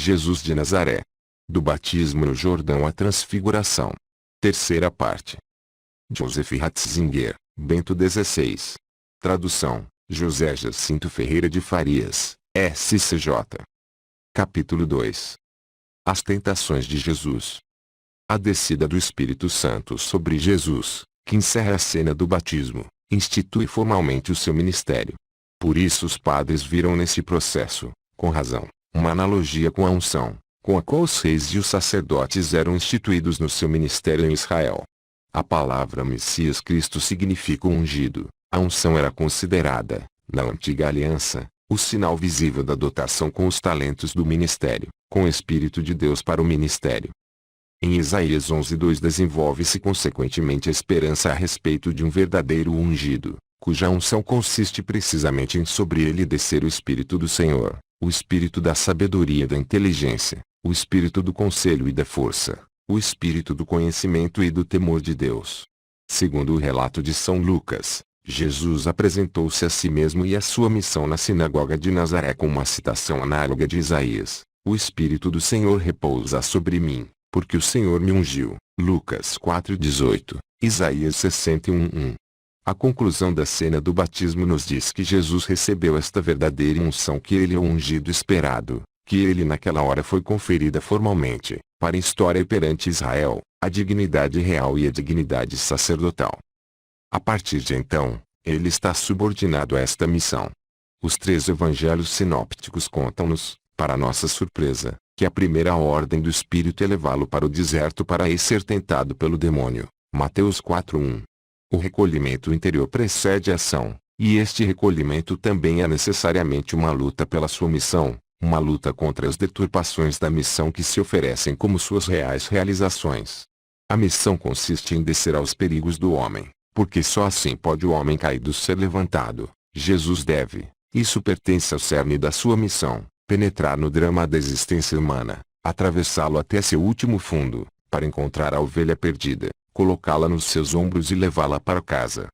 Jesus de Nazaré. Do batismo no Jordão à transfiguração. Terceira parte. Joseph Ratzinger, Bento XVI. Tradução: José Jacinto Ferreira de Farias, SCJ. Capítulo 2. As tentações de Jesus. A descida do Espírito Santo sobre Jesus, que encerra a cena do batismo, institui formalmente o seu ministério. Por isso os padres viram nesse processo, com razão, uma analogia com a unção, com a qual os reis e os sacerdotes eram instituídos no seu ministério em Israel. A palavra Messias Cristo significa o ungido. A unção era considerada, na antiga aliança, o sinal visível da dotação com os talentos do ministério, com o Espírito de Deus para o ministério. Em Isaías 11:2 desenvolve-se consequentemente a esperança a respeito de um verdadeiro ungido, cuja unção consiste precisamente em sobre ele descer o Espírito do Senhor, o Espírito da sabedoria e da inteligência, o Espírito do conselho e da força, o Espírito do conhecimento e do temor de Deus. Segundo o relato de São Lucas, Jesus apresentou-se a si mesmo e a sua missão na sinagoga de Nazaré com uma citação análoga de Isaías: "O Espírito do Senhor repousa sobre mim, porque o Senhor me ungiu." Lucas 4:18, Isaías 61:1. A conclusão da cena do batismo nos diz que Jesus recebeu esta verdadeira unção, que ele é o ungido esperado, que ele naquela hora foi conferida formalmente, para a história e perante Israel, a dignidade real e a dignidade sacerdotal. A partir de então, ele está subordinado a esta missão. Os 3 evangelhos sinópticos contam-nos, para nossa surpresa, que a primeira ordem do Espírito é levá-lo para o deserto para aí ser tentado pelo demônio. Mateus 4:1. O recolhimento interior precede a ação, e este recolhimento também é necessariamente uma luta pela sua missão, uma luta contra as deturpações da missão que se oferecem como suas reais realizações. A missão consiste em descer aos perigos do homem, porque só assim pode o homem caído ser levantado. Jesus deve, isso pertence ao cerne da sua missão, penetrar no drama da existência humana, atravessá-lo até seu último fundo, para encontrar a ovelha perdida, colocá-la nos seus ombros e levá-la para casa.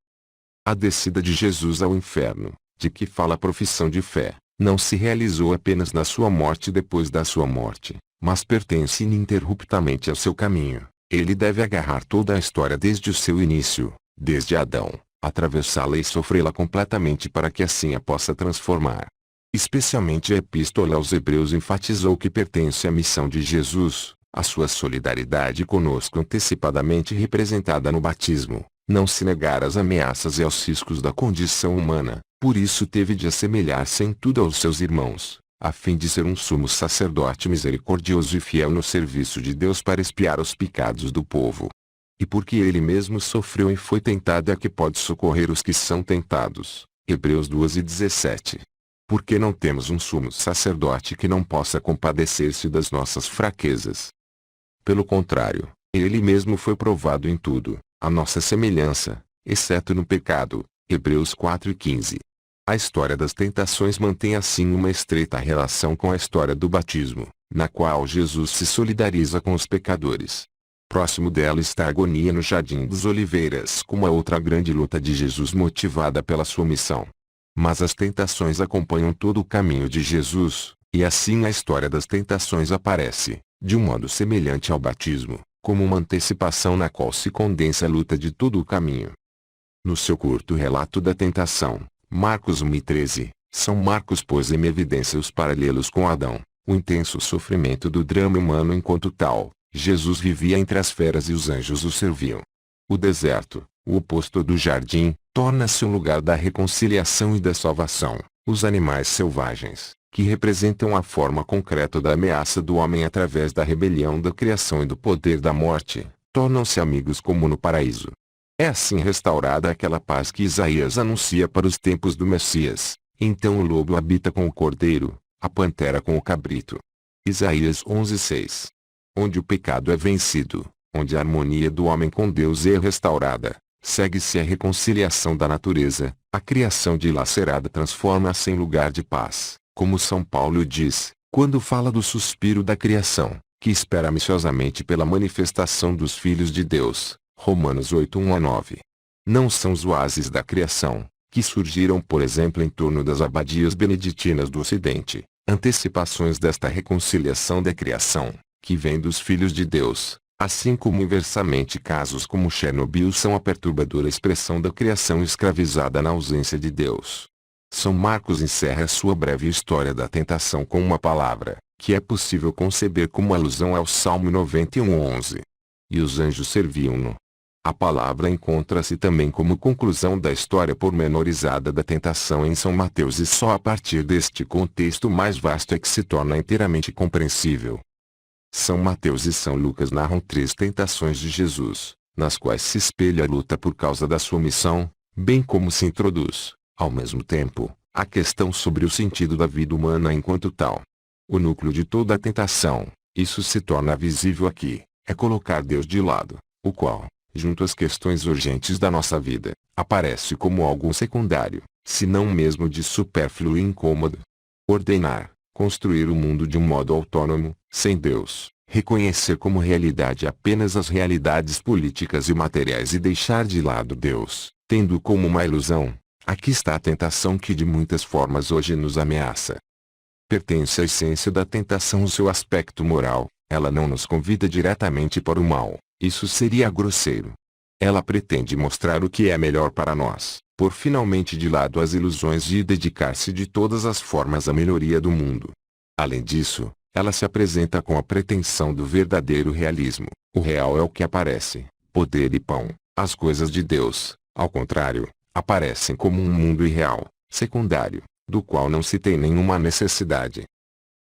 A descida de Jesus ao inferno, de que fala a profissão de fé, não se realizou apenas na sua morte e depois da sua morte, mas pertence ininterruptamente ao seu caminho. Ele deve agarrar toda a história desde o seu início, desde Adão, atravessá-la e sofrê-la completamente para que assim a possa transformar. Especialmente a Epístola aos Hebreus enfatizou que pertence à missão de Jesus, a sua solidariedade conosco antecipadamente representada no batismo, não se negar às ameaças e aos riscos da condição humana, por isso teve de assemelhar-se em tudo aos seus irmãos, a fim de ser um sumo sacerdote misericordioso e fiel no serviço de Deus para expiar os pecados do povo. E porque ele mesmo sofreu e foi tentado é que pode socorrer os que são tentados. Hebreus 2:17. Porque não temos um sumo sacerdote que não possa compadecer-se das nossas fraquezas. Pelo contrário, ele mesmo foi provado em tudo, à nossa semelhança, exceto no pecado. Hebreus 4:15. A história das tentações mantém assim uma estreita relação com a história do batismo, na qual Jesus se solidariza com os pecadores. Próximo dela está a agonia no Jardim dos Oliveiras, como a outra grande luta de Jesus motivada pela sua missão. Mas as tentações acompanham todo o caminho de Jesus, e assim a história das tentações aparece, de um modo semelhante ao batismo, como uma antecipação na qual se condensa a luta de todo o caminho. No seu curto relato da tentação, Marcos 1:13, São Marcos pôs em evidência os paralelos com Adão, o intenso sofrimento do drama humano enquanto tal, Jesus vivia entre as feras e os anjos o serviam. O deserto, o oposto do jardim, torna-se um lugar da reconciliação e da salvação. Os animais selvagens, que representam a forma concreta da ameaça do homem através da rebelião da criação e do poder da morte, tornam-se amigos como no paraíso. É assim restaurada aquela paz que Isaías anuncia para os tempos do Messias. Então o lobo habita com o cordeiro, a pantera com o cabrito. Isaías 11:6. Onde o pecado é vencido, onde a harmonia do homem com Deus é restaurada, segue-se a reconciliação da natureza, a criação dilacerada transforma-se em lugar de paz, como São Paulo diz, quando fala do suspiro da criação, que espera ansiosamente pela manifestação dos filhos de Deus. Romanos 8:1-9. Não são os oásis da criação, que surgiram por exemplo em torno das abadias beneditinas do Ocidente, antecipações desta reconciliação da criação, que vem dos filhos de Deus, assim como inversamente casos como Chernobyl são a perturbadora expressão da criação escravizada na ausência de Deus. São Marcos encerra sua breve história da tentação com uma palavra, que é possível conceber como alusão ao Salmo 91:11. E os anjos serviam-no. A palavra encontra-se também como conclusão da história pormenorizada da tentação em São Mateus e só a partir deste contexto mais vasto é que se torna inteiramente compreensível. São Mateus e São Lucas narram 3 tentações de Jesus, nas quais se espelha a luta por causa da sua missão, bem como se introduz, ao mesmo tempo, a questão sobre o sentido da vida humana enquanto tal. O núcleo de toda a tentação, isso se torna visível aqui, é colocar Deus de lado, o qual, junto às questões urgentes da nossa vida, aparece como algo secundário, se não mesmo de supérfluo e incômodo. Ordenar, construir o mundo de um modo autônomo, sem Deus, reconhecer como realidade apenas as realidades políticas e materiais e deixar de lado Deus, tendo como uma ilusão, aqui está a tentação que de muitas formas hoje nos ameaça. Pertence à essência da tentação o seu aspecto moral, ela não nos convida diretamente para o mal. Isso seria grosseiro. Ela pretende mostrar o que é melhor para nós, por finalmente de lado as ilusões e dedicar-se de todas as formas à melhoria do mundo. Além disso, ela se apresenta com a pretensão do verdadeiro realismo. O real é o que aparece, poder e pão. As coisas de Deus, ao contrário, aparecem como um mundo irreal, secundário, do qual não se tem nenhuma necessidade.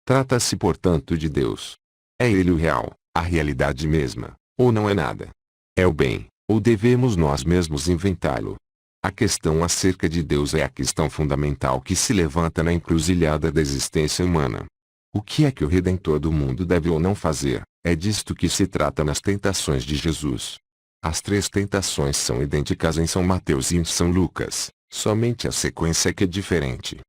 Trata-se portanto de Deus. É Ele o real, a realidade mesma. Ou não é nada. É o bem, ou devemos nós mesmos inventá-lo? A questão acerca de Deus é a questão fundamental que se levanta na encruzilhada da existência humana. O que é que o Redentor do mundo deve ou não fazer? É disto que se trata nas tentações de Jesus. As 3 tentações são idênticas em São Mateus e em São Lucas, somente a sequência é que é diferente.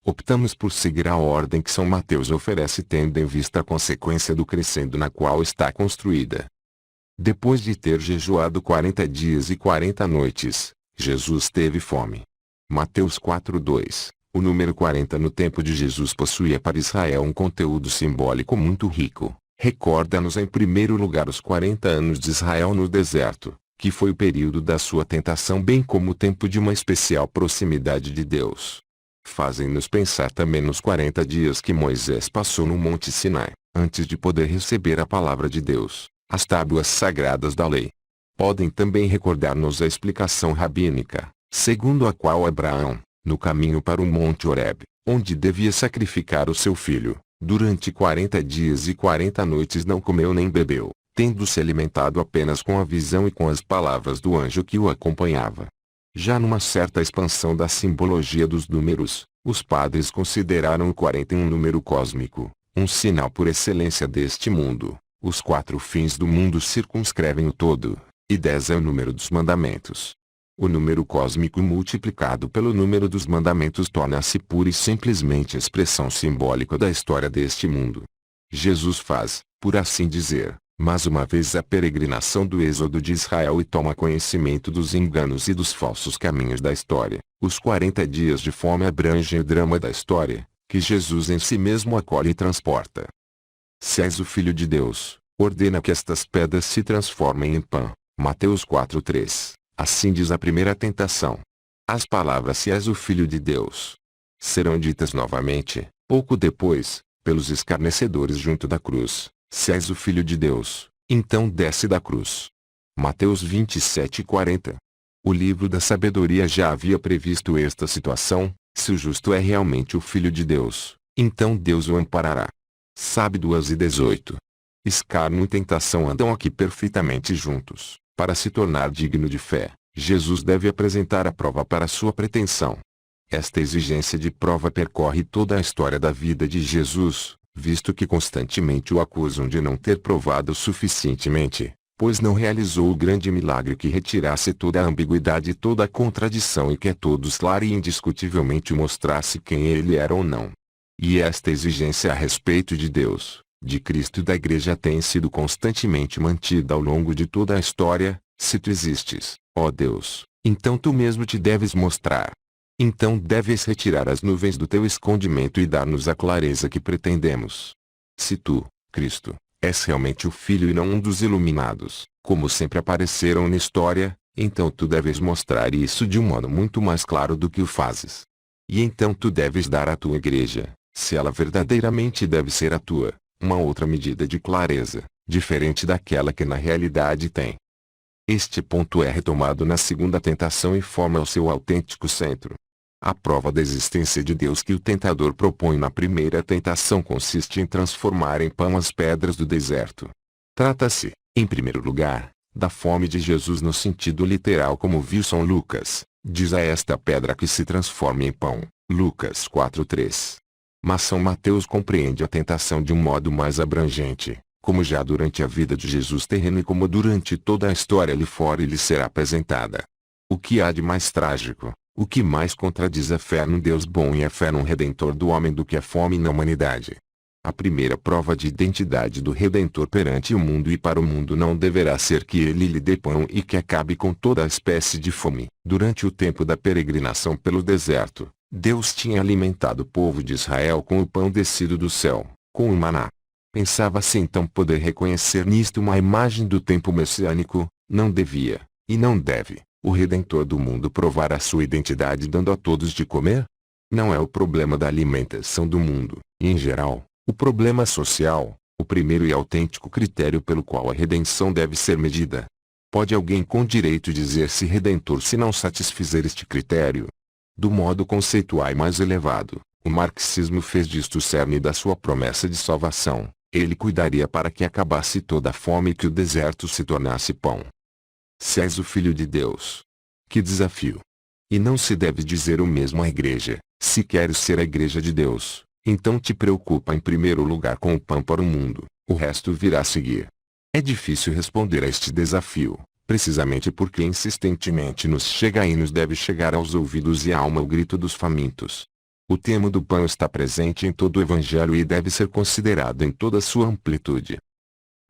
Optamos por seguir a ordem que São Mateus oferece tendo em vista a consequência do crescendo na qual está construída. Depois de ter jejuado 40 dias e 40 noites, Jesus teve fome. Mateus 4:2. O número 40 no tempo de Jesus possuía para Israel um conteúdo simbólico muito rico. Recorda-nos em primeiro lugar os 40 anos de Israel no deserto, que foi o período da sua tentação bem como o tempo de uma especial proximidade de Deus. Fazem-nos pensar também nos 40 dias que Moisés passou no Monte Sinai, antes de poder receber a palavra de Deus. As tábuas sagradas da lei. Podem também recordar-nos a explicação rabínica, segundo a qual Abraão, no caminho para o Monte Horebe, onde devia sacrificar o seu filho, durante 40 dias e 40 noites não comeu nem bebeu, tendo se alimentado apenas com a visão e com as palavras do anjo que o acompanhava. Já numa certa expansão da simbologia dos números, os padres consideraram o 40 um número cósmico, um sinal por excelência deste mundo. Os 4 fins do mundo circunscrevem o todo, e 10 é o número dos mandamentos. O número cósmico multiplicado pelo número dos mandamentos torna-se pura e simplesmente expressão simbólica da história deste mundo. Jesus faz, por assim dizer, mais uma vez a peregrinação do êxodo de Israel e toma conhecimento dos enganos e dos falsos caminhos da história. Os 40 dias de fome abrangem o drama da história, que Jesus em si mesmo acolhe e transporta. Se és o Filho de Deus, ordena que estas pedras se transformem em pão. Mateus 4:3. Assim diz a primeira tentação. As palavras se és o Filho de Deus serão ditas novamente, pouco depois, pelos escarnecedores junto da cruz. Se és o Filho de Deus, então desce da cruz. Mateus 27:40. O livro da sabedoria já havia previsto esta situação. Se o justo é realmente o Filho de Deus, então Deus o amparará. Sabe 2:18. Escárnio e tentação andam aqui perfeitamente juntos. Para se tornar digno de fé, Jesus deve apresentar a prova para sua pretensão. Esta exigência de prova percorre toda a história da vida de Jesus, visto que constantemente o acusam de não ter provado suficientemente, pois não realizou o grande milagre que retirasse toda a ambiguidade e toda a contradição e que a todos clara e indiscutivelmente mostrasse quem ele era ou não. E esta exigência a respeito de Deus, de Cristo e da Igreja tem sido constantemente mantida ao longo de toda a história. Se tu existes, ó Deus, então tu mesmo te deves mostrar. Então deves retirar as nuvens do teu escondimento e dar-nos a clareza que pretendemos. Se tu, Cristo, és realmente o Filho e não um dos iluminados, como sempre apareceram na história, então tu deves mostrar isso de um modo muito mais claro do que o fazes. E então tu deves dar à tua igreja, se ela verdadeiramente deve ser a tua, uma outra medida de clareza, diferente daquela que na realidade tem. Este ponto é retomado na segunda tentação e forma o seu autêntico centro. A prova da existência de Deus que o tentador propõe na primeira tentação consiste em transformar em pão as pedras do deserto. Trata-se, em primeiro lugar, da fome de Jesus no sentido literal como viu São Lucas, diz a esta pedra que se transforme em pão, Lucas 4:3. Mas São Mateus compreende a tentação de um modo mais abrangente, como já durante a vida de Jesus terreno e como durante toda a história ali fora lhe será apresentada. O que há de mais trágico, o que mais contradiz a fé num Deus bom e a fé num Redentor do homem do que a fome na humanidade? A primeira prova de identidade do Redentor perante o mundo e para o mundo não deverá ser que ele lhe dê pão e que acabe com toda a espécie de fome. Durante o tempo da peregrinação pelo deserto, Deus tinha alimentado o povo de Israel com o pão descido do céu, com o maná. Pensava-se então poder reconhecer nisto uma imagem do tempo messiânico. Não devia, e não deve, o Redentor do mundo provar a sua identidade dando a todos de comer? Não é o problema da alimentação do mundo, e em geral, o problema social, o primeiro e autêntico critério pelo qual a redenção deve ser medida. Pode alguém com direito dizer-se redentor se não satisfizer este critério? Do modo conceitual e mais elevado, o marxismo fez disto o cerne da sua promessa de salvação. Ele cuidaria para que acabasse toda a fome e que o deserto se tornasse pão. Se és o Filho de Deus. Que desafio! E não se deve dizer o mesmo à igreja. Se queres ser a igreja de Deus, então te preocupa em primeiro lugar com o pão para o mundo, o resto virá a seguir. É difícil responder a este desafio, precisamente porque insistentemente nos chega e nos deve chegar aos ouvidos e à alma o grito dos famintos. O tema do pão está presente em todo o Evangelho e deve ser considerado em toda a sua amplitude.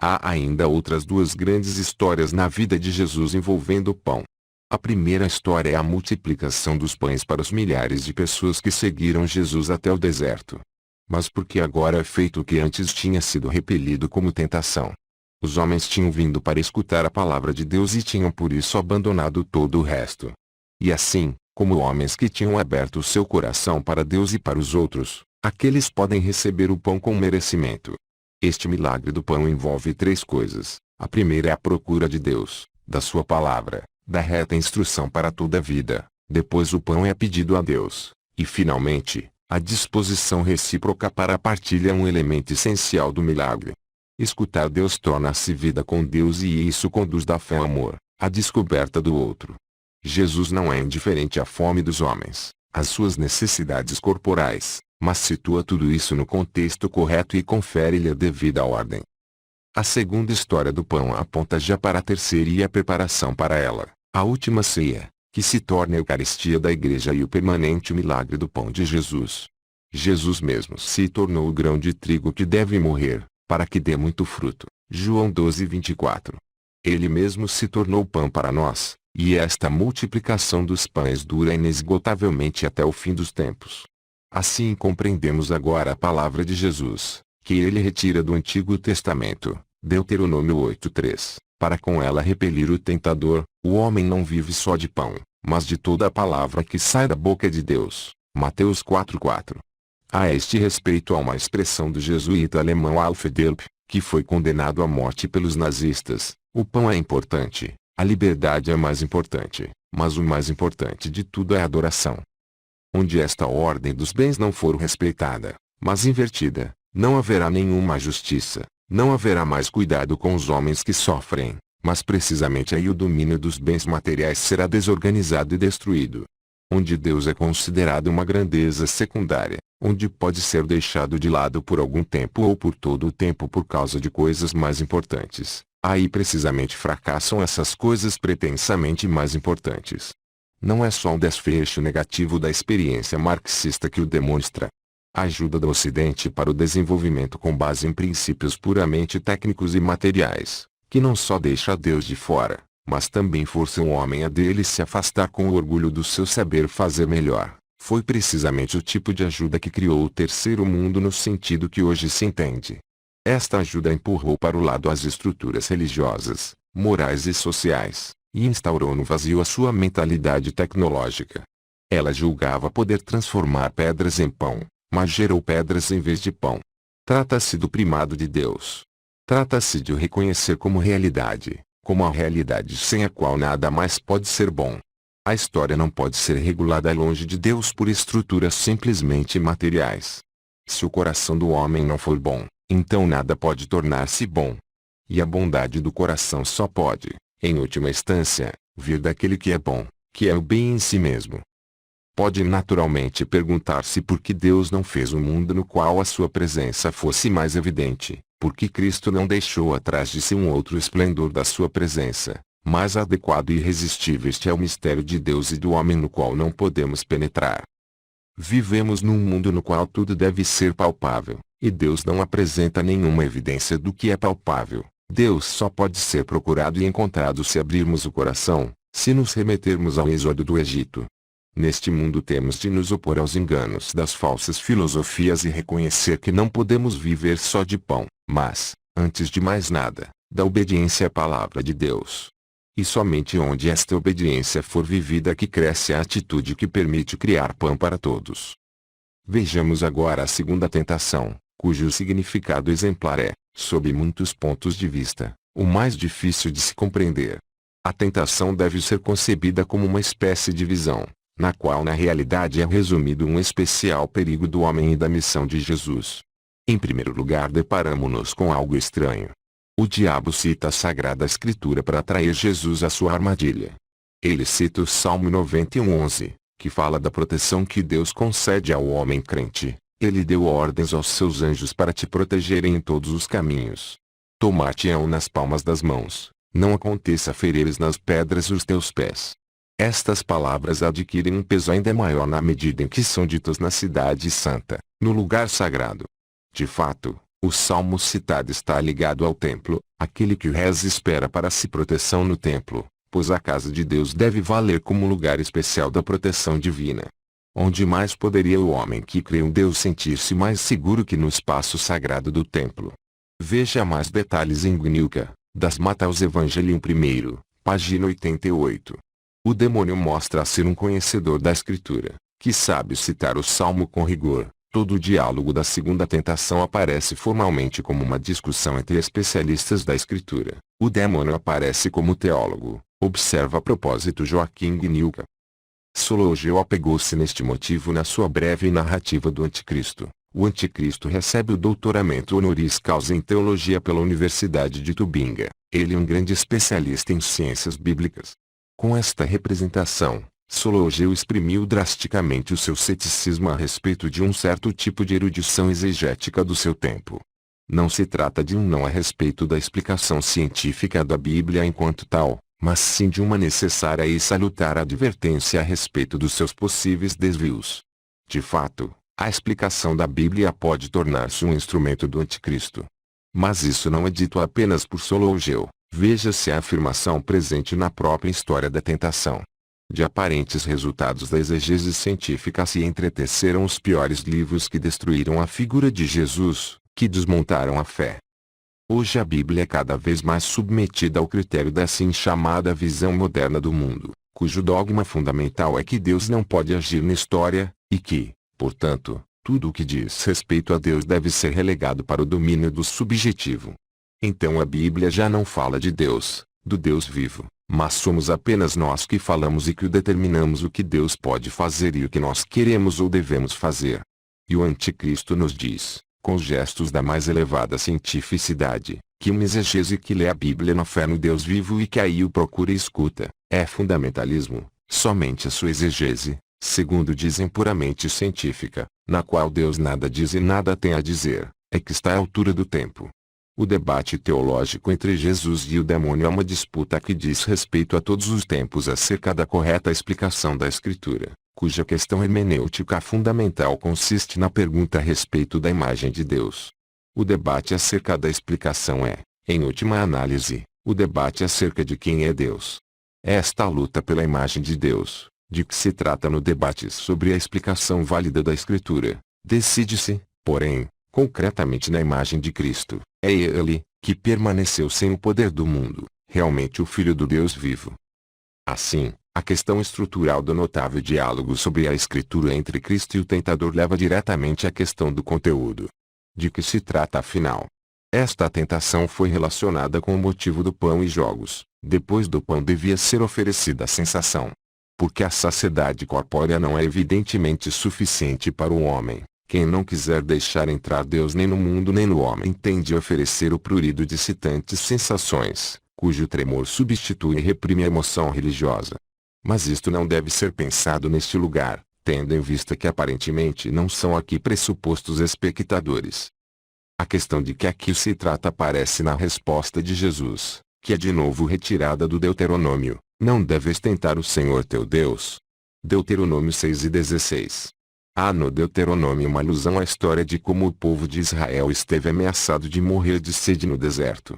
Há ainda outras duas grandes histórias na vida de Jesus envolvendo o pão. A primeira história é a multiplicação dos pães para os milhares de pessoas que seguiram Jesus até o deserto. Mas porque agora é feito o que antes tinha sido repelido como tentação. Os homens tinham vindo para escutar a palavra de Deus e tinham por isso abandonado todo o resto. E assim, como homens que tinham aberto o seu coração para Deus e para os outros, aqueles podem receber o pão com merecimento. Este milagre do pão envolve três coisas. A primeira é a procura de Deus, da sua palavra, da reta instrução para toda a vida. Depois o pão é pedido a Deus. E finalmente, a disposição recíproca para a partilha é um elemento essencial do milagre. Escutar Deus torna-se vida com Deus e isso conduz da fé ao amor, à descoberta do outro. Jesus não é indiferente à fome dos homens, às suas necessidades corporais, mas situa tudo isso no contexto correto e confere-lhe a devida ordem. A segunda história do pão aponta já para a terceira e a preparação para ela, a última ceia, que se torna a Eucaristia da Igreja e o permanente milagre do pão de Jesus. Jesus mesmo se tornou o grão de trigo que deve morrer, para que dê muito fruto. João 12:24. Ele mesmo se tornou pão para nós. E esta multiplicação dos pães dura inesgotavelmente até o fim dos tempos. Assim compreendemos agora a palavra de Jesus, que ele retira do Antigo Testamento, Deuteronômio 8:3, para com ela repelir o tentador. O homem não vive só de pão, mas de toda a palavra que sai da boca de Deus. Mateus 4:4. A este respeito há uma expressão do jesuíta alemão Alfred Delp, que foi condenado à morte pelos nazistas: o pão é importante. A liberdade é mais importante, mas o mais importante de tudo é a adoração. Onde esta ordem dos bens não for respeitada, mas invertida, não haverá nenhuma justiça, não haverá mais cuidado com os homens que sofrem, mas precisamente aí o domínio dos bens materiais será desorganizado e destruído. Onde Deus é considerado uma grandeza secundária, onde pode ser deixado de lado por algum tempo ou por todo o tempo por causa de coisas mais importantes. Aí precisamente fracassam essas coisas pretensamente mais importantes. Não é só um desfecho negativo da experiência marxista que o demonstra. A ajuda do Ocidente para o desenvolvimento com base em princípios puramente técnicos e materiais, que não só deixa Deus de fora, mas também força o homem a dele se afastar com o orgulho do seu saber fazer melhor, Foi precisamente o tipo de ajuda que criou o terceiro mundo no sentido que hoje se entende. Esta ajuda empurrou para o lado as estruturas religiosas, morais e sociais, e instaurou no vazio a sua mentalidade tecnológica. Ela julgava poder transformar pedras em pão, mas gerou pedras em vez de pão. Trata-se do primado de Deus. Trata-se de o reconhecer como realidade, como a realidade sem a qual nada mais pode ser bom. A história não pode ser regulada longe de Deus por estruturas simplesmente materiais. Se o coração do homem não for bom, então nada pode tornar-se bom. E a bondade do coração só pode, em última instância, vir daquele que é bom, que é o bem em si mesmo. Pode naturalmente perguntar-se por que Deus não fez um mundo no qual a sua presença fosse mais evidente, por que Cristo não deixou atrás de si um outro esplendor da sua presença, mais adequado e irresistível. Este é o mistério de Deus e do homem no qual não podemos penetrar. Vivemos num mundo no qual tudo deve ser palpável, e Deus não apresenta nenhuma evidência do que é palpável. Deus só pode ser procurado e encontrado se abrirmos o coração, se nos remetermos ao êxodo do Egito. Neste mundo temos de nos opor aos enganos das falsas filosofias e reconhecer que não podemos viver só de pão, mas, antes de mais nada, da obediência à palavra de Deus. E somente onde esta obediência for vivida que cresce a atitude que permite criar pão para todos. Vejamos agora a segunda tentação, cujo significado exemplar é, sob muitos pontos de vista, o mais difícil de se compreender. A tentação deve ser concebida como uma espécie de visão, na qual na realidade é resumido um especial perigo do homem e da missão de Jesus. Em primeiro lugar, deparamo-nos com algo estranho. O diabo cita a Sagrada Escritura para atrair Jesus à sua armadilha. Ele cita o Salmo 91:11, que fala da proteção que Deus concede ao homem crente. Ele deu ordens aos seus anjos para te protegerem em todos os caminhos. Tomar-te-ão nas palmas das mãos, não aconteça ferires nas pedras os teus pés. Estas palavras adquirem um peso ainda maior na medida em que são ditas na cidade santa, no lugar sagrado. De fato, o salmo citado está ligado ao templo, aquele que o reza espera para si proteção no templo, pois a casa de Deus deve valer como lugar especial da proteção divina. Onde mais poderia o homem que crê em Deus sentir-se mais seguro que no espaço sagrado do templo? Veja mais detalhes em Gnuka, das Mateus Evangelium 1, página 88. O demônio mostra ser um conhecedor da Escritura, que sabe citar o salmo com rigor. Todo o diálogo da segunda tentação aparece formalmente como uma discussão entre especialistas da Escritura. O demônio aparece como teólogo, observa a propósito Joaquim Gnuka. Sologeu apegou-se neste motivo na sua breve narrativa do Anticristo. O Anticristo recebe o doutoramento honoris causa em teologia pela Universidade de Tubinga. Ele é um grande especialista em ciências bíblicas. Com esta representação, Sologeu exprimiu drasticamente o seu ceticismo a respeito de um certo tipo de erudição exegética do seu tempo. Não se trata de um não a respeito da explicação científica da Bíblia enquanto tal, mas sim de uma necessária e salutar advertência a respeito dos seus possíveis desvios. De fato, a explicação da Bíblia pode tornar-se um instrumento do Anticristo. Mas isso não é dito apenas por Sologeu, veja-se a afirmação presente na própria história da tentação. De aparentes resultados da exegese científica se entreteceram os piores livros que destruíram a figura de Jesus, que desmontaram a fé. Hoje a Bíblia é cada vez mais submetida ao critério da assim chamada visão moderna do mundo, cujo dogma fundamental é que Deus não pode agir na história, e que, portanto, tudo o que diz respeito a Deus deve ser relegado para o domínio do subjetivo. Então a Bíblia já não fala de Deus, do Deus vivo, mas somos apenas nós que falamos e que determinamos o que Deus pode fazer e o que nós queremos ou devemos fazer. E o Anticristo nos diz, com gestos da mais elevada cientificidade, que uma exegese que lê a Bíblia na fé no Deus vivo e que aí o procura e escuta, é fundamentalismo, somente a sua exegese, segundo dizem puramente científica, na qual Deus nada diz e nada tem a dizer, é que está à altura do tempo. O debate teológico entre Jesus e o demônio é uma disputa que diz respeito a todos os tempos acerca da correta explicação da Escritura, cuja questão hermenêutica fundamental consiste na pergunta a respeito da imagem de Deus. O debate acerca da explicação é, em última análise, o debate acerca de quem é Deus. Esta luta pela imagem de Deus, De que se trata no debate sobre a explicação válida da Escritura? Decide-se, porém, concretamente na imagem de Cristo. É Ele, que permaneceu sem o poder do mundo, realmente o Filho do Deus vivo. Assim, a questão estrutural do notável diálogo sobre a Escritura entre Cristo e o tentador leva diretamente à questão do conteúdo. De que se trata afinal? Esta tentação foi relacionada com o motivo do pão e jogos. Depois do pão devia ser oferecida a sensação. Porque a saciedade corpórea não é evidentemente suficiente para o homem. Quem não quiser deixar entrar Deus nem no mundo nem no homem tende a oferecer o prurido de excitantes sensações, cujo tremor substitui e reprime a emoção religiosa. Mas isto não deve ser pensado neste lugar, tendo em vista que aparentemente não são aqui pressupostos espectadores. A questão de que aqui se trata aparece na resposta de Jesus, que é de novo retirada do Deuteronômio: não deves tentar o Senhor teu Deus. Deuteronômio 6:16. Há no Deuteronômio uma alusão à história de como o povo de Israel esteve ameaçado de morrer de sede no deserto.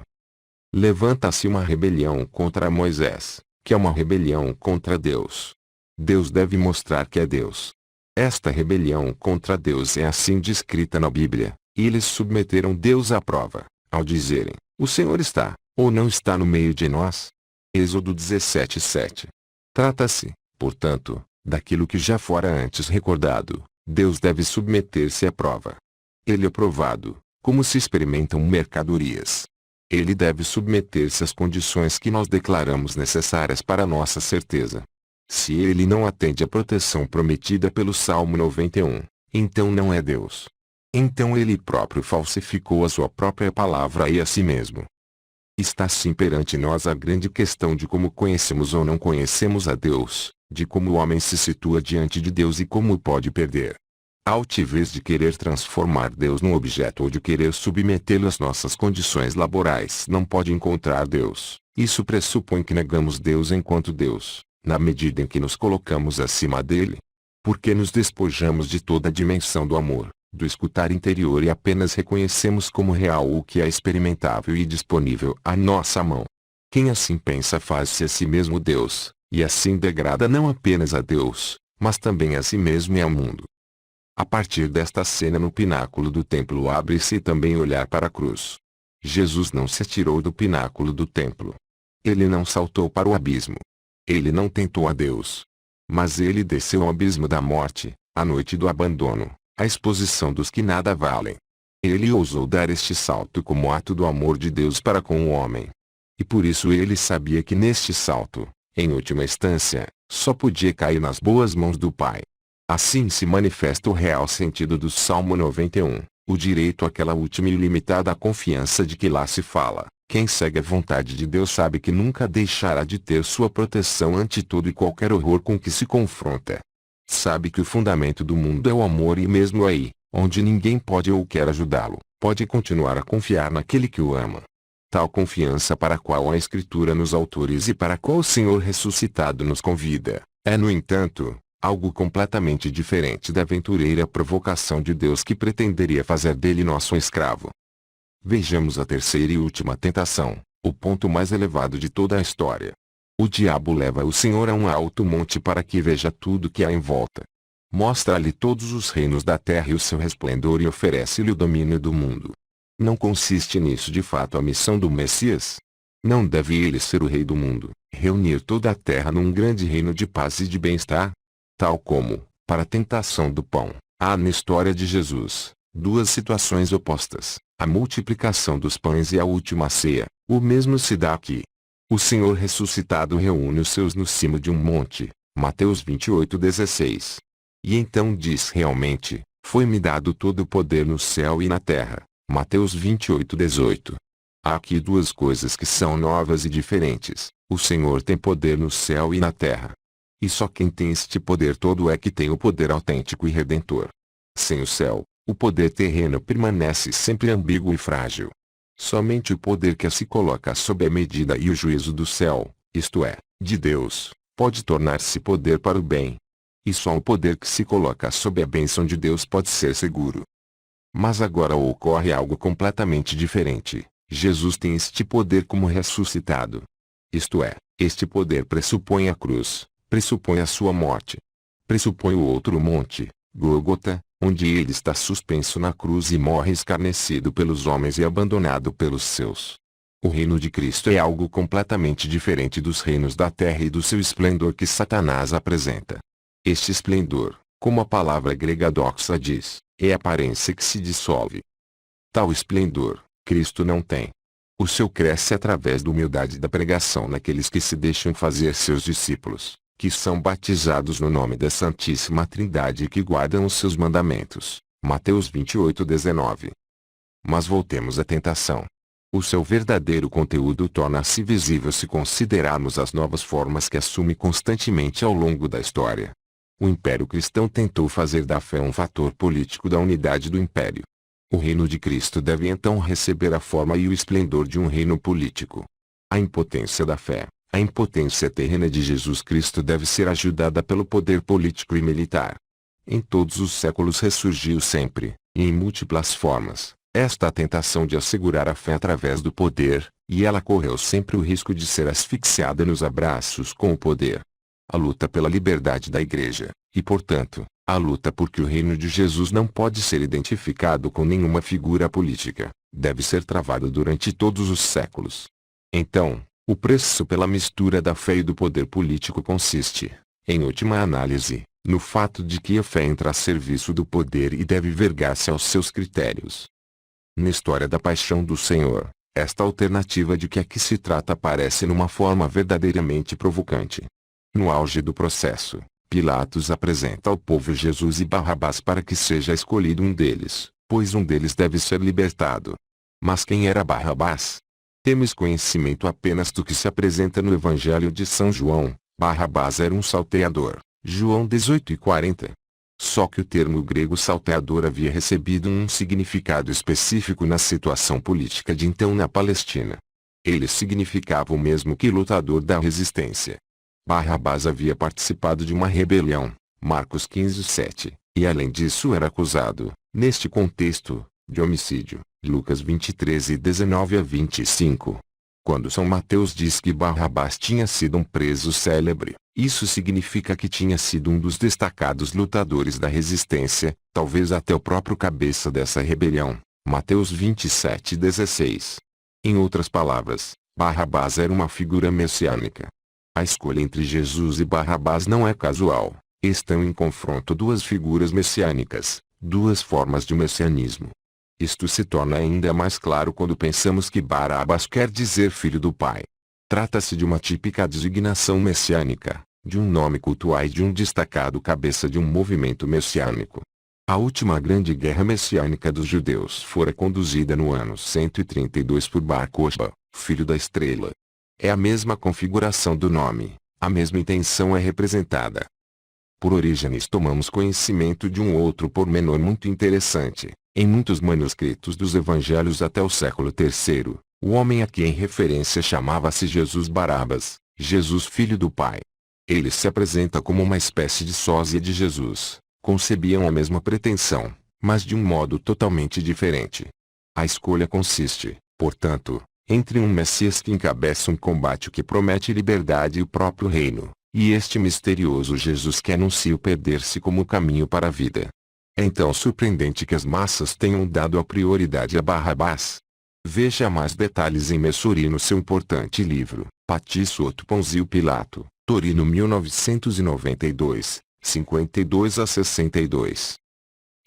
Levanta-se uma rebelião contra Moisés, que é uma rebelião contra Deus. Deus deve mostrar que é Deus. Esta rebelião contra Deus é assim descrita na Bíblia, e eles submeteram Deus à prova, ao dizerem: o Senhor está, ou não está no meio de nós? Êxodo 17:7. Trata-se, portanto, daquilo que já fora antes recordado. Deus deve submeter-se à prova. Ele é provado, como se experimentam mercadorias. Ele deve submeter-se às condições que nós declaramos necessárias para nossa certeza. Se ele não atende à proteção prometida pelo Salmo 91, então não é Deus. Então ele próprio falsificou a sua própria palavra e a si mesmo. Está sim perante nós a grande questão de como conhecemos ou não conhecemos a Deus, de como o homem se situa diante de Deus e como o pode perder. A altivez de querer transformar Deus num objeto ou de querer submetê-lo às nossas condições laborais não pode encontrar Deus. Isso pressupõe que negamos Deus enquanto Deus, na medida em que nos colocamos acima dele. Porque nos despojamos de toda a dimensão do amor, do escutar interior e apenas reconhecemos como real o que é experimentável e disponível à nossa mão. Quem assim pensa faz-se a si mesmo Deus, e assim degrada não apenas a Deus, mas também a si mesmo e ao mundo. A partir desta cena no pináculo do templo abre-se também olhar para a cruz. Jesus não se atirou do pináculo do templo. Ele não saltou para o abismo. Ele não tentou a Deus. Mas ele desceu ao abismo da morte, à noite do abandono, a exposição dos que nada valem. Ele ousou dar este salto como ato do amor de Deus para com o homem. E por isso ele sabia que neste salto, em última instância, só podia cair nas boas mãos do Pai. Assim se manifesta o real sentido do Salmo 91, o direito àquela última e ilimitada confiança de que lá se fala: quem segue a vontade de Deus sabe que nunca deixará de ter sua proteção ante todo e qualquer horror com que se confronta. Sabe que o fundamento do mundo é o amor e mesmo aí, onde ninguém pode ou quer ajudá-lo, pode continuar a confiar naquele que o ama. Tal confiança para a qual a Escritura nos autoriza e para a qual o Senhor ressuscitado nos convida, é no entanto, algo completamente diferente da aventureira provocação de Deus que pretenderia fazer dele nosso escravo. Vejamos a terceira e última tentação, o ponto mais elevado de toda a história. O diabo leva o Senhor a um alto monte para que veja tudo que há em volta. Mostra-lhe todos os reinos da terra e o seu resplendor e oferece-lhe o domínio do mundo. Não consiste nisso de fato a missão do Messias? Não deve ele ser o rei do mundo, reunir toda a terra num grande reino de paz e de bem-estar? Tal como, para a tentação do pão, há na história de Jesus, duas situações opostas, a multiplicação dos pães e a última ceia. O mesmo se dá aqui. O Senhor ressuscitado reúne os seus no cimo de um monte, Mateus 28:16. E então diz realmente: foi-me dado todo o poder no céu e na terra, Mateus 28:18. Há aqui duas coisas que são novas e diferentes: o Senhor tem poder no céu e na terra. E só quem tem este poder todo é que tem o poder autêntico e redentor. Sem o céu, o poder terreno permanece sempre ambíguo e frágil. Somente o poder que se coloca sob a medida e o juízo do céu, isto é, de Deus, pode tornar-se poder para o bem. E só o poder que se coloca sob a bênção de Deus pode ser seguro. Mas agora ocorre algo completamente diferente. Jesus tem este poder como ressuscitado. Isto é, este poder pressupõe a cruz, Pressupõe a sua morte. Pressupõe o outro monte, Gólgota, onde ele está suspenso na cruz e morre escarnecido pelos homens e abandonado pelos seus. O reino de Cristo é algo completamente diferente dos reinos da terra e do seu esplendor que Satanás apresenta. Este esplendor, como a palavra grega doxa diz, é aparência que se dissolve. Tal esplendor, Cristo não tem. O seu cresce através da humildade da pregação naqueles que se deixam fazer seus discípulos, que são batizados no nome da Santíssima Trindade e que guardam os seus mandamentos. Mateus 28:19. Mas voltemos à tentação. O seu verdadeiro conteúdo torna-se visível se considerarmos as novas formas que assume constantemente ao longo da história. O Império Cristão tentou fazer da fé um fator político da unidade do Império. O reino de Cristo deve então receber a forma e o esplendor de um reino político. A impotência da fé, a impotência terrena de Jesus Cristo deve ser ajudada pelo poder político e militar. Em todos os séculos ressurgiu sempre, e em múltiplas formas, esta tentação de assegurar a fé através do poder, e ela correu sempre o risco de ser asfixiada nos abraços com o poder. A luta pela liberdade da Igreja, e portanto, a luta por que o reino de Jesus não pode ser identificado com nenhuma figura política, deve ser travada durante todos os séculos. Então, o preço pela mistura da fé e do poder político consiste, em última análise, no fato de que a fé entra a serviço do poder e deve vergar-se aos seus critérios. Na história da paixão do Senhor, esta alternativa de que aqui se trata aparece numa forma verdadeiramente provocante. No auge do processo, Pilatos apresenta ao povo Jesus e Barrabás para que seja escolhido um deles, pois um deles deve ser libertado. Mas quem era Barrabás? Temos conhecimento apenas do que se apresenta no Evangelho de São João. Barrabás era um salteador. João 18:40. Só que o termo grego salteador havia recebido um significado específico na situação política de então na Palestina. Ele significava o mesmo que lutador da resistência. Barrabás havia participado de uma rebelião, Marcos 15:7, e além disso era acusado, neste contexto, de homicídio, Lucas 23:19-25. Quando São Mateus diz que Barrabás tinha sido um preso célebre, isso significa que tinha sido um dos destacados lutadores da resistência, talvez até o próprio cabeça dessa rebelião, Mateus 27:16. Em outras palavras, Barrabás era uma figura messiânica. A escolha entre Jesus e Barrabás não é casual, estão em confronto duas figuras messiânicas, duas formas de messianismo. Isto se torna ainda mais claro quando pensamos que Barrabás quer dizer filho do Pai. Trata-se de uma típica designação messiânica, de um nome cultual e de um destacado cabeça de um movimento messiânico. A última grande guerra messiânica dos judeus fora conduzida no ano 132 por Bar Cochba, filho da estrela. É a mesma configuração do nome, a mesma intenção é representada. Por Orígenes tomamos conhecimento de um outro pormenor muito interessante. Em muitos manuscritos dos evangelhos até o século III, o homem a quem em referência chamava-se Jesus Barabas, Jesus filho do Pai. Ele se apresenta como uma espécie de sósia de Jesus, concebiam a mesma pretensão, mas de um modo totalmente diferente. A escolha consiste, portanto, entre um Messias que encabeça um combate que promete liberdade e o próprio reino, e este misterioso Jesus que anuncia o perder-se como caminho para a vida. É então surpreendente que as massas tenham dado a prioridade a Barrabás. Veja mais detalhes em Messori no seu importante livro, Pati sotto Ponzio Pilato, Torino 1992, 52-62.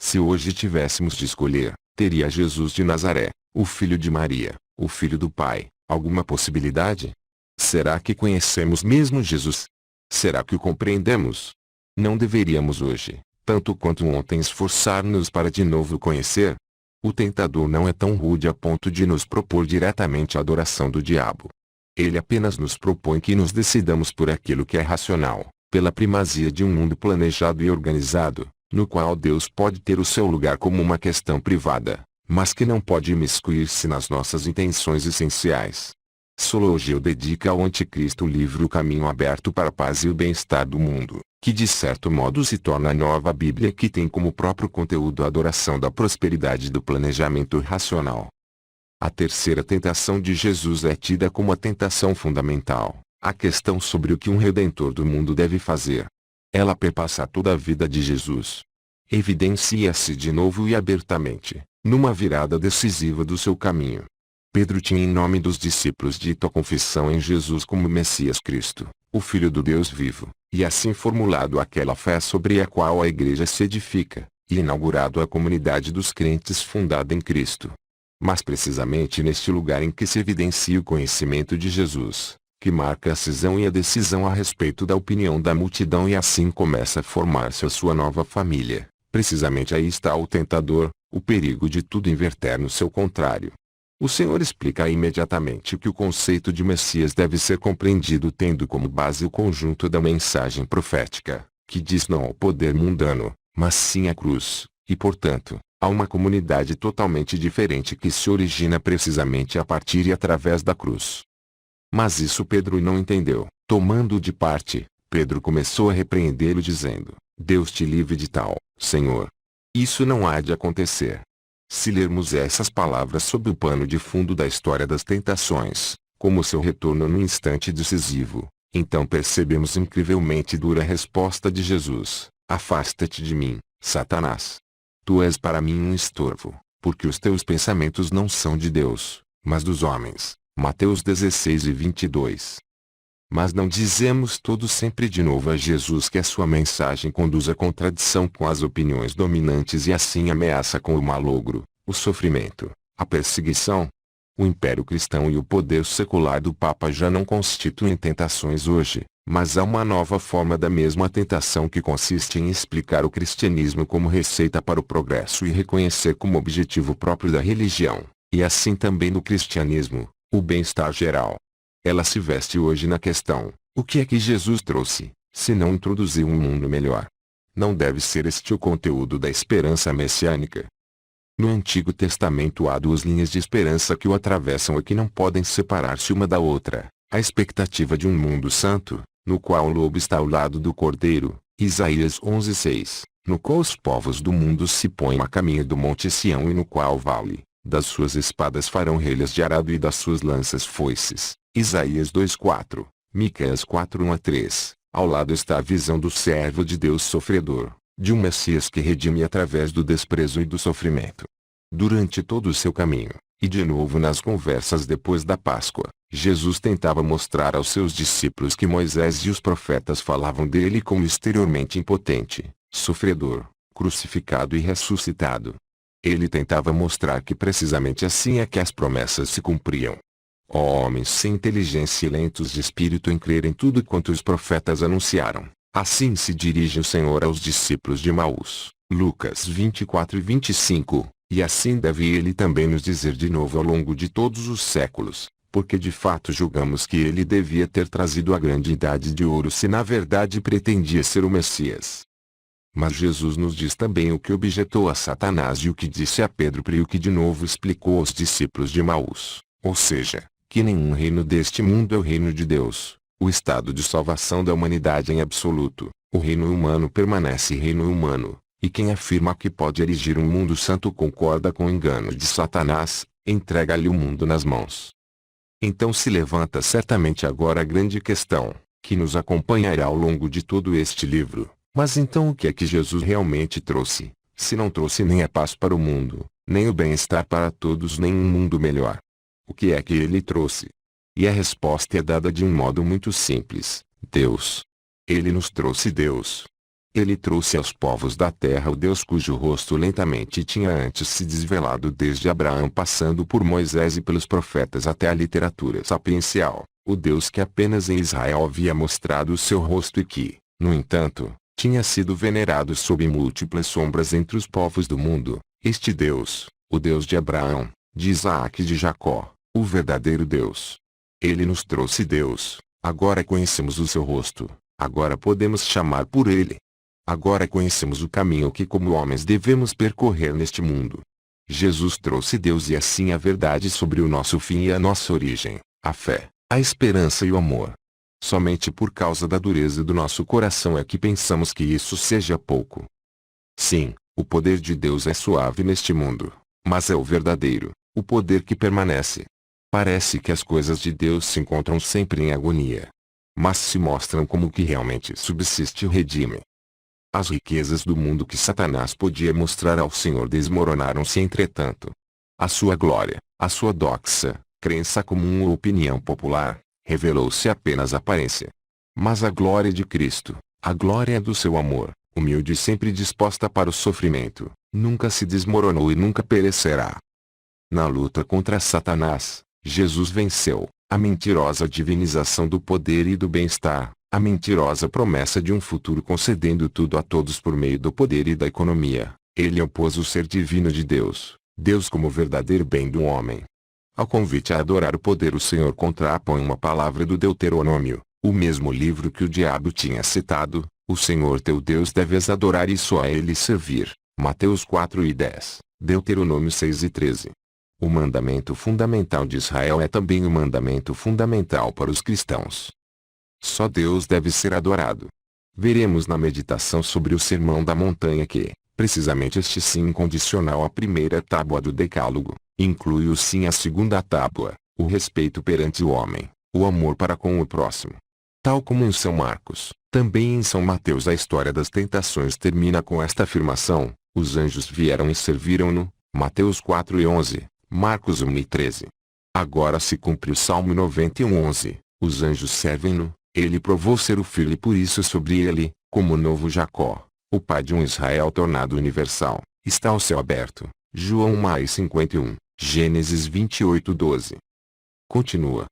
Se hoje tivéssemos de escolher, teria Jesus de Nazaré, o filho de Maria, o filho do Pai, alguma possibilidade? Será que conhecemos mesmo Jesus? Será que o compreendemos? Não deveríamos hoje, tanto quanto ontem, esforçar-nos para de novo o conhecer? O tentador não é tão rude a ponto de nos propor diretamente a adoração do diabo. Ele apenas nos propõe que nos decidamos por aquilo que é racional, pela primazia de um mundo planejado e organizado, no qual Deus pode ter o seu lugar como uma questão privada, mas que não pode imiscuir-se nas nossas intenções essenciais. Sologeu dedica ao Anticristo o livro O Caminho Aberto para a Paz e o Bem-Estar do Mundo, que de certo modo se torna a nova Bíblia que tem como próprio conteúdo a adoração da prosperidade do planejamento racional. A terceira tentação de Jesus é tida como a tentação fundamental, a questão sobre o que um Redentor do mundo deve fazer. Ela perpassa toda a vida de Jesus. Evidencia-se de novo e abertamente, numa virada decisiva do seu caminho. Pedro tinha em nome dos discípulos dito a confissão em Jesus como Messias Cristo, o Filho do Deus vivo, e assim formulado aquela fé sobre a qual a Igreja se edifica, e inaugurado a comunidade dos crentes fundada em Cristo. Mas precisamente neste lugar em que se evidencia o conhecimento de Jesus, que marca a cisão e a decisão a respeito da opinião da multidão e assim começa a formar-se a sua nova família, precisamente aí está o tentador, o perigo de tudo inverter no seu contrário. O Senhor explica imediatamente que o conceito de Messias deve ser compreendido tendo como base o conjunto da mensagem profética, que diz não ao poder mundano, mas sim à cruz, e portanto, a uma comunidade totalmente diferente que se origina precisamente a partir e através da cruz. Mas isso Pedro não entendeu. Tomando-o de parte, Pedro começou a repreendê-lo dizendo, Deus te livre de tal, Senhor. Isso não há de acontecer. Se lermos essas palavras sob o pano de fundo da história das tentações, como seu retorno no instante decisivo, então percebemos incrivelmente dura resposta de Jesus, afasta-te de mim, Satanás. Tu és para mim um estorvo, porque os teus pensamentos não são de Deus, mas dos homens. Mateus 16:22. Mas não dizemos todos sempre de novo a Jesus que a sua mensagem conduz à contradição com as opiniões dominantes e assim ameaça com o malogro, o sofrimento, a perseguição? O império cristão e o poder secular do Papa já não constituem tentações hoje, mas há uma nova forma da mesma tentação que consiste em explicar o cristianismo como receita para o progresso e reconhecer como objetivo próprio da religião, e assim também no cristianismo, o bem-estar geral. Ela se veste hoje na questão, o que é que Jesus trouxe, se não introduzir um mundo melhor? Não deve ser este o conteúdo da esperança messiânica. No Antigo Testamento há duas linhas de esperança que o atravessam e que não podem separar-se uma da outra. A expectativa de um mundo santo, no qual o lobo está ao lado do cordeiro, Isaías 11:6, no qual os povos do mundo se põem a caminho do monte Sião e no qual vale, das suas espadas farão relhas de arado e das suas lanças foices, Isaías 2:4, Miqueias 4:1-3, ao lado está a visão do servo de Deus sofredor, de um Messias que redime através do desprezo e do sofrimento. Durante todo o seu caminho, e de novo nas conversas depois da Páscoa, Jesus tentava mostrar aos seus discípulos que Moisés e os profetas falavam dele como exteriormente impotente, sofredor, crucificado e ressuscitado. Ele tentava mostrar que precisamente assim é que as promessas se cumpriam. Ó homens sem inteligência e lentos de espírito em crer em tudo quanto os profetas anunciaram, assim se dirige o Senhor aos discípulos de Emaús, Lucas 24:25, e assim deve ele também nos dizer de novo ao longo de todos os séculos, porque de fato julgamos que ele devia ter trazido a grande idade de ouro se na verdade pretendia ser o Messias. Mas Jesus nos diz também o que objetou a Satanás e o que disse a Pedro e o que de novo explicou aos discípulos de Emaús, ou seja, que nenhum reino deste mundo é o reino de Deus, o estado de salvação da humanidade em absoluto, o reino humano permanece reino humano, e quem afirma que pode erigir um mundo santo concorda com o engano de Satanás, entrega-lhe o mundo nas mãos. Então se levanta certamente agora a grande questão, que nos acompanhará ao longo de todo este livro. Mas então o que é que Jesus realmente trouxe, se não trouxe nem a paz para o mundo, nem o bem-estar para todos nem um mundo melhor? O que é que ele trouxe? E a resposta é dada de um modo muito simples, Deus. Ele nos trouxe Deus. Ele trouxe aos povos da terra o Deus cujo rosto lentamente tinha antes se desvelado desde Abraão passando por Moisés e pelos profetas até a literatura sapiencial, o Deus que apenas em Israel havia mostrado o seu rosto e que, no entanto, tinha sido venerado sob múltiplas sombras entre os povos do mundo, este Deus, o Deus de Abraão, de Isaac e de Jacó, o verdadeiro Deus. Ele nos trouxe Deus, agora conhecemos o seu rosto, agora podemos chamar por ele. Agora conhecemos o caminho que como homens devemos percorrer neste mundo. Jesus trouxe Deus e assim a verdade sobre o nosso fim e a nossa origem, a fé, a esperança e o amor. Somente por causa da dureza do nosso coração é que pensamos que isso seja pouco. Sim, o poder de Deus é suave neste mundo, mas é o verdadeiro, o poder que permanece. Parece que as coisas de Deus se encontram sempre em agonia. mas se mostram como que realmente subsiste o redime. As riquezas do mundo que Satanás podia mostrar ao Senhor desmoronaram-se entretanto. A sua glória, a sua doxa, crença comum ou opinião popular, revelou-se apenas aparência. Mas a glória de Cristo, a glória do seu amor, humilde e sempre disposta para o sofrimento, nunca se desmoronou e nunca perecerá. Na luta contra Satanás, Jesus venceu a mentirosa divinização do poder e do bem-estar, a mentirosa promessa de um futuro concedendo tudo a todos por meio do poder e da economia. Ele opôs o ser divino de Deus, Deus como verdadeiro bem do homem. Ao convite a adorar o poder, o Senhor contrapõe uma palavra do Deuteronômio, o mesmo livro que o diabo tinha citado: o Senhor teu Deus deves adorar e só a ele servir. Mateus 4:10, Deuteronômio 6:13. O mandamento fundamental de Israel é também o mandamento fundamental para os cristãos. Só Deus deve ser adorado. Veremos na meditação sobre o Sermão da Montanha que, precisamente este sim incondicional à primeira tábua do Decálogo, inclui o sim à segunda tábua, o respeito perante o homem, o amor para com o próximo. Tal como em São Marcos, também em São Mateus a história das tentações termina com esta afirmação: os anjos vieram e serviram-no, Mateus 4:11, Marcos 1:13. Agora se cumpre o Salmo 91:11, os anjos servem-no, ele provou ser o filho e por isso sobre ele, como o novo Jacó, o pai de um Israel tornado universal, está o céu aberto. João 1:51, Gênesis 28:12. Continua.